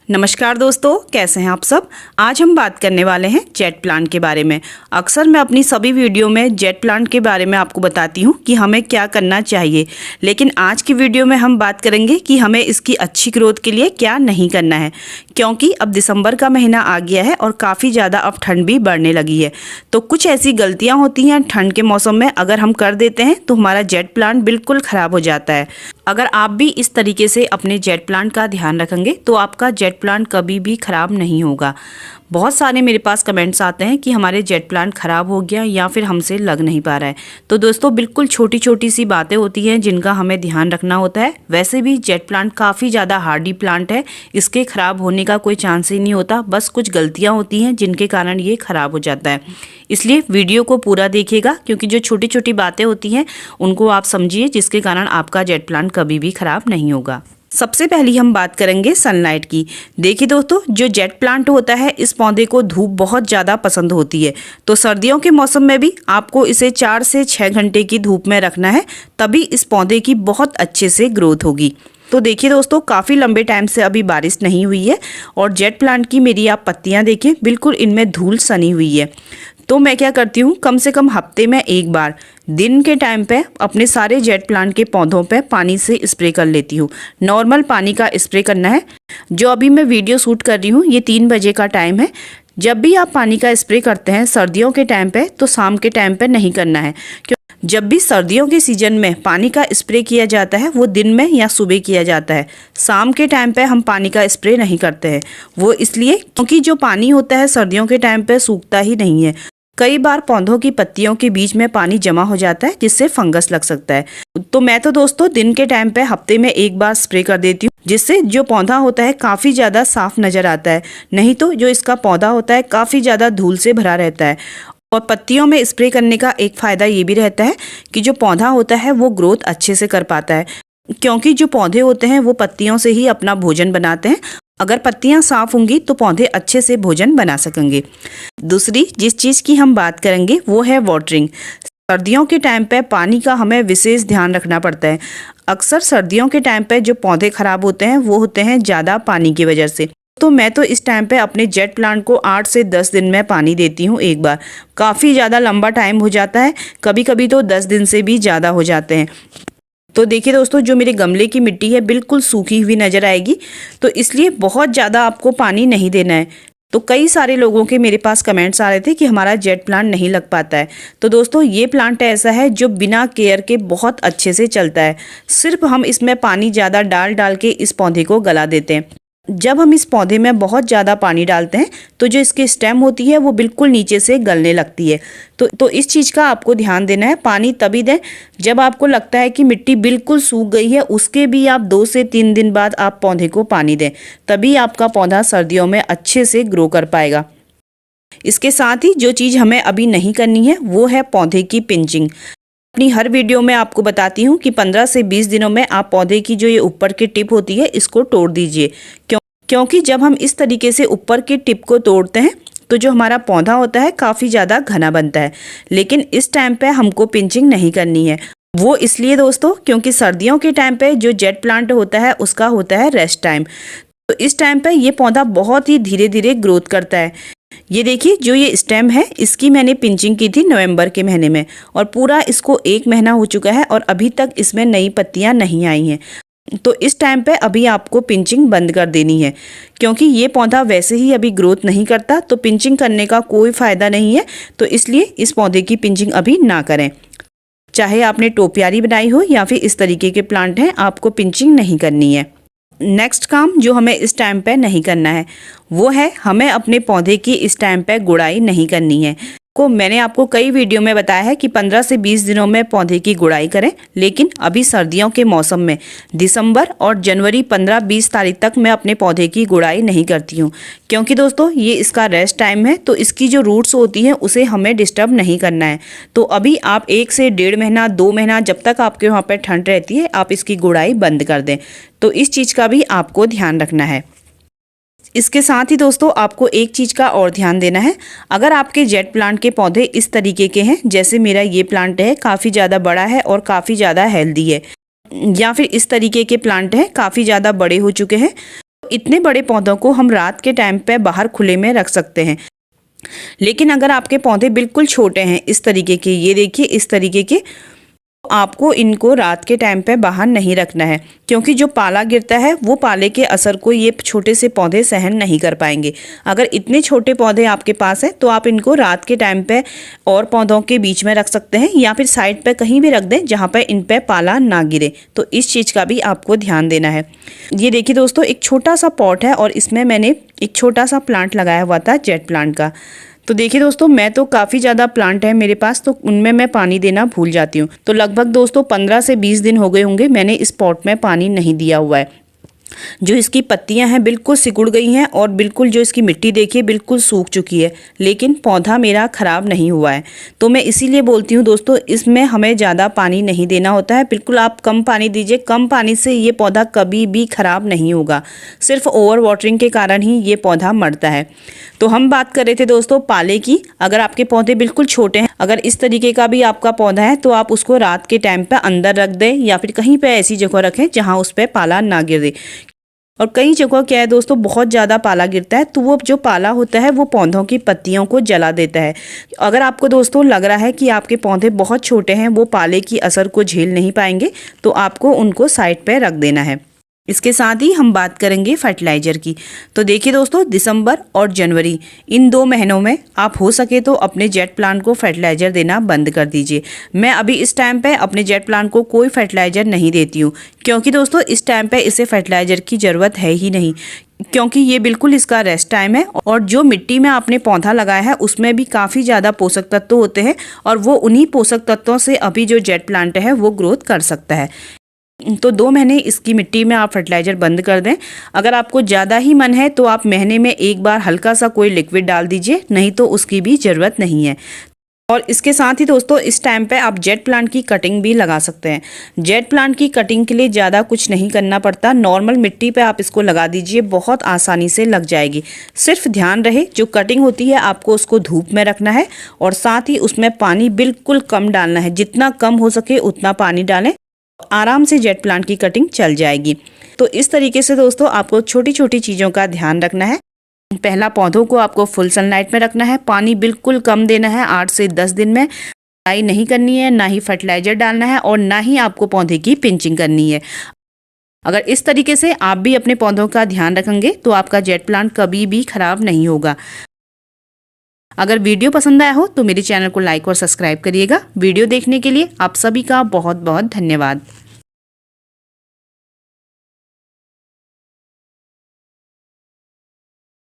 नमस्कार दोस्तों, कैसे हैं आप सब। आज हम बात करने वाले हैं जेट प्लांट के बारे में। अक्सर मैं अपनी सभी वीडियो में जेट प्लांट के बारे में आपको बताती हूं कि हमें क्या करना चाहिए, लेकिन आज की वीडियो में हम बात करेंगे कि हमें इसकी अच्छी ग्रोथ के लिए क्या नहीं करना है, क्योंकि अब दिसंबर का महीना आ गया है और काफ़ी ज़्यादा अब ठंड भी बढ़ने लगी है। तो कुछ ऐसी गलतियाँ होती हैं ठंड के मौसम में, अगर हम कर देते हैं तो हमारा जेट प्लांट बिल्कुल ख़राब हो जाता है। अगर आप भी इस तरीके से अपने जेट प्लांट का ध्यान रखेंगे तो आपका जेट प्लांट कभी भी ख़राब नहीं होगा। बहुत सारे मेरे पास कमेंट्स आते हैं कि हमारे जेट प्लांट ख़राब हो गया या फिर हमसे लग नहीं पा रहा है। तो दोस्तों, बिल्कुल छोटी छोटी सी बातें होती हैं जिनका हमें ध्यान रखना होता है। वैसे भी जेट प्लांट काफ़ी ज़्यादा हार्डी प्लांट है, इसके ख़राब होने का कोई चांस ही नहीं होता। बस कुछ गलतियाँ होती हैं जिनके कारण ये ख़राब हो जाता है। इसलिए वीडियो को पूरा देखिएगा, क्योंकि जो छोटी छोटी बातें होती हैं उनको आप समझिए, जिसके कारण आपका जेट प्लांट कभी भी ख़राब नहीं होगा। सबसे पहली हम बात करेंगे सनलाइट की। देखिए दोस्तों, जो जेट प्लांट होता है इस पौधे को धूप बहुत ज़्यादा पसंद होती है। तो सर्दियों के मौसम में भी आपको इसे 4 से 6 घंटे की धूप में रखना है, तभी इस पौधे की बहुत अच्छे से ग्रोथ होगी। तो देखिए दोस्तों, काफ़ी लंबे टाइम से अभी बारिश नहीं हुई है और जेट प्लांट की मेरी आप पत्तियाँ देखिए, बिल्कुल इनमें धूल सनी हुई है। तो मैं क्या करती हूँ, कम से कम हफ्ते में एक बार दिन के टाइम पे अपने सारे जेट प्लांट के पौधों पे पानी से स्प्रे कर लेती हूँ। नॉर्मल पानी का स्प्रे करना है। जो अभी मैं वीडियो शूट कर रही हूँ ये 3 बजे का टाइम है। जब भी आप पानी का स्प्रे करते हैं सर्दियों के टाइम पे, तो शाम के टाइम पे नहीं करना है। जब भी सर्दियों के सीजन में पानी का स्प्रे किया जाता है वो दिन में या सुबह किया जाता है। शाम के टाइम पे हम पानी का स्प्रे नहीं करते हैं। वो इसलिए क्योंकि जो पानी होता है सर्दियों के टाइम पे सूखता ही नहीं है। कई बार पौधों की पत्तियों के बीच में पानी जमा हो जाता है, जिससे फंगस लग सकता है। तो मैं तो दोस्तों दिन के टाइम पे हफ्ते में एक बार स्प्रे कर देती हूँ, जिससे जो पौधा होता है काफ़ी ज़्यादा साफ नज़र आता है। नहीं तो जो इसका पौधा होता है काफ़ी ज़्यादा धूल से भरा रहता है। और पत्तियों में स्प्रे करने का एक फ़ायदा ये भी रहता है कि जो पौधा होता है वो ग्रोथ अच्छे से कर पाता है, क्योंकि जो पौधे होते हैं वो पत्तियों से ही अपना भोजन बनाते हैं। अगर पत्तियां साफ होंगी तो पौधे अच्छे से भोजन बना सकेंगे। दूसरी जिस चीज़ की हम बात करेंगे वो है वाटरिंग। सर्दियों के टाइम पे पानी का हमें विशेष ध्यान रखना पड़ता है। अक्सर सर्दियों के टाइम पे जो पौधे खराब होते हैं वो होते हैं ज़्यादा पानी की वजह से। तो मैं तो इस टाइम पे अपने जेट प्लांट को 8 से 10 दिन में पानी देती हूँ एक बार। काफ़ी ज़्यादा लंबा टाइम हो जाता है, कभी कभी तो 10 दिन से भी ज़्यादा हो जाते हैं। तो देखिए दोस्तों, जो मेरे गमले की मिट्टी है बिल्कुल सूखी हुई नज़र आएगी, तो इसलिए बहुत ज़्यादा आपको पानी नहीं देना है। तो कई सारे लोगों के मेरे पास कमेंट्स आ रहे थे कि हमारा जेट प्लांट नहीं लग पाता है। तो दोस्तों, ये प्लांट ऐसा है जो बिना केयर के बहुत अच्छे से चलता है। सिर्फ हम इसमें पानी ज़्यादा डाल डाल के इस पौधे को गला देते हैं। जब हम इस पौधे में बहुत ज़्यादा पानी डालते हैं तो जो इसकी स्टेम होती है वो बिल्कुल नीचे से गलने लगती है। तो इस चीज़ का आपको ध्यान देना है। पानी तभी दें जब आपको लगता है कि मिट्टी बिल्कुल सूख गई है। उसके भी आप 2 से 3 दिन बाद आप पौधे को पानी दें, तभी आपका पौधा सर्दियों में अच्छे से ग्रो कर पाएगा। इसके साथ ही जो चीज़ हमें अभी नहीं करनी है वो है पौधे की पिंचिंग। अपनी हर वीडियो में आपको बताती हूँ कि 15 से 20 दिनों में आप पौधे की जो ये ऊपर की टिप होती है इसको तोड़ दीजिए, क्योंकि जब हम इस तरीके से ऊपर की टिप को तोड़ते हैं तो जो हमारा पौधा होता है काफ़ी ज़्यादा घना बनता है। लेकिन इस टाइम पे हमको पिंचिंग नहीं करनी है। वो इसलिए दोस्तों क्योंकि सर्दियों के टाइम पे जो जेट प्लांट होता है उसका होता है रेस्ट टाइम। तो इस टाइम पे ये पौधा बहुत ही धीरे धीरे ग्रोथ करता है। ये देखिए, जो ये स्टेम है इसकी मैंने पिंचिंग की थी नवंबर के महीने में, और पूरा इसको 1 महीना हो चुका है और अभी तक इसमें नई पत्तियां नहीं आई हैं। तो इस टाइम पे अभी आपको पिंचिंग बंद कर देनी है, क्योंकि ये पौधा वैसे ही अभी ग्रोथ नहीं करता, तो पिंचिंग करने का कोई फ़ायदा नहीं है। तो इसलिए इस पौधे की पिंचिंग अभी ना करें। चाहे आपने टोपियारी बनाई हो या फिर इस तरीके के प्लांट हैं, आपको पिंचिंग नहीं करनी है। नेक्स्ट काम जो हमें इस टाइम पे नहीं करना है वो है हमें अपने पौधे की इस टाइम पे गुड़ाई नहीं करनी है। मैंने आपको कई वीडियो में बताया है कि 15 से 20 दिनों में पौधे की गुड़ाई करें, लेकिन अभी सर्दियों के मौसम में दिसंबर और जनवरी 15-20 तारीख तक मैं अपने पौधे की गुड़ाई नहीं करती हूँ, क्योंकि दोस्तों ये इसका रेस्ट टाइम है। तो इसकी जो रूट्स होती हैं उसे हमें डिस्टर्ब नहीं करना है। तो अभी आप 1 से 1.5 महीना 2 महीना जब तक आपके वहाँ पर ठंड रहती है आप इसकी गुड़ाई बंद कर दें। तो इस चीज़ का भी आपको ध्यान रखना है। इसके साथ ही दोस्तों आपको एक चीज़ का और ध्यान देना है। अगर आपके जेट प्लांट के पौधे इस तरीके के हैं, जैसे मेरा ये प्लांट है काफ़ी ज़्यादा बड़ा है और काफ़ी ज़्यादा हेल्दी है, या फिर इस तरीके के प्लांट हैं काफ़ी ज़्यादा बड़े हो चुके हैं, इतने बड़े पौधों को हम रात के टाइम पे बाहर खुले में रख सकते हैं। लेकिन अगर आपके पौधे बिल्कुल छोटे हैं, इस तरीके के, ये देखिए इस तरीके के, आपको इनको रात के टाइम पे बाहर नहीं रखना है, क्योंकि जो पाला गिरता है वो पाले के असर को ये छोटे से पौधे सहन नहीं कर पाएंगे। अगर इतने छोटे पौधे आपके पास हैं तो आप इनको रात के टाइम पे और पौधों के बीच में रख सकते हैं, या फिर साइड पे कहीं भी रख दें जहाँ पे इन पे पाला ना गिरे। तो इस चीज़ का भी आपको ध्यान देना है। ये देखिए दोस्तों, एक छोटा सा पॉट है और इसमें मैंने एक छोटा सा प्लांट लगाया हुआ था जेट प्लांट का। तो देखिए दोस्तों, मैं तो काफ़ी ज़्यादा प्लांट है मेरे पास, तो उनमें मैं पानी देना भूल जाती हूँ। तो लगभग दोस्तों 15 से 20 दिन हो गए होंगे मैंने इस पॉट में पानी नहीं दिया हुआ है। जो इसकी पत्तियां हैं बिल्कुल सिकुड़ गई हैं और बिल्कुल जो इसकी मिट्टी देखिए बिल्कुल सूख चुकी है, लेकिन पौधा मेरा ख़राब नहीं हुआ है। तो मैं इसीलिए बोलती हूँ दोस्तों, इसमें हमें ज़्यादा पानी नहीं देना होता है। बिल्कुल आप कम पानी दीजिए, कम पानी से ये पौधा कभी भी ख़राब नहीं होगा। सिर्फ ओवर वाटरिंग के कारण ही ये पौधा मरता है। तो हम बात कर रहे थे दोस्तों पाले की। अगर आपके पौधे बिल्कुल छोटे हैं, अगर इस तरीके का भी आपका पौधा है, तो आप उसको रात के टाइम पे अंदर रख दें या फिर कहीं पे ऐसी जगह रखें जहां उस पर पाला ना गिरे। और कई जगह क्या है दोस्तों, बहुत ज़्यादा पाला गिरता है तो वो जो पाला होता है वो पौधों की पत्तियों को जला देता है। अगर आपको दोस्तों लग रहा है कि आपके पौधे बहुत छोटे हैं, वो पाले की असर को झेल नहीं पाएंगे, तो आपको उनको साइड पे रख देना है। इसके साथ ही हम बात करेंगे फर्टिलाइज़र की। तो देखिए दोस्तों, दिसंबर और जनवरी इन 2 महीनों में आप हो सके तो अपने जेट प्लांट को फर्टिलाइज़र देना बंद कर दीजिए। मैं अभी इस टाइम पे अपने जेट प्लांट को कोई फर्टिलाइज़र नहीं देती हूँ, क्योंकि दोस्तों इस टाइम पे इसे फर्टिलाइज़र की ज़रूरत है ही नहीं, क्योंकि ये बिल्कुल इसका रेस्ट टाइम है। और जो मिट्टी में आपने पौधा लगाया है उसमें भी काफ़ी ज़्यादा पोषक तत्व होते हैं, और वो उन्हीं पोषक तत्वों से अभी जो जेट प्लांट है वो ग्रोथ कर सकता है। तो 2 महीने इसकी मिट्टी में आप फर्टिलाइज़र बंद कर दें। अगर आपको ज़्यादा ही मन है तो आप महीने में एक बार हल्का सा कोई लिक्विड डाल दीजिए, नहीं तो उसकी भी ज़रूरत नहीं है। और इसके साथ ही दोस्तों इस टाइम पे आप जेट प्लांट की कटिंग भी लगा सकते हैं। जेट प्लांट की कटिंग के लिए ज़्यादा कुछ नहीं करना पड़ता, नॉर्मल मिट्टी पे आप इसको लगा दीजिए, बहुत आसानी से लग जाएगी। सिर्फ ध्यान रहे जो कटिंग होती है आपको उसको धूप में रखना है, और साथ ही उसमें पानी बिल्कुल कम डालना है, जितना कम हो सके उतना पानी डालें, आराम से जेट प्लांट की कटिंग चल जाएगी। तो इस तरीके से दोस्तों आपको छोटी छोटी चीज़ों का ध्यान रखना है। पहला, पौधों को आपको फुल सनलाइट में रखना है, पानी बिल्कुल कम देना है, 8 से 10 दिन में सिंचाई नहीं करनी है, ना ही फर्टिलाइजर डालना है, और ना ही आपको पौधे की पिंचिंग करनी है। अगर इस तरीके से आप भी अपने पौधों का ध्यान रखेंगे तो आपका जेट प्लांट कभी भी खराब नहीं होगा। अगर वीडियो पसंद आया हो तो मेरे चैनल को लाइक और सब्सक्राइब करिएगा। वीडियो देखने के लिए आप सभी का बहुत बहुत धन्यवाद।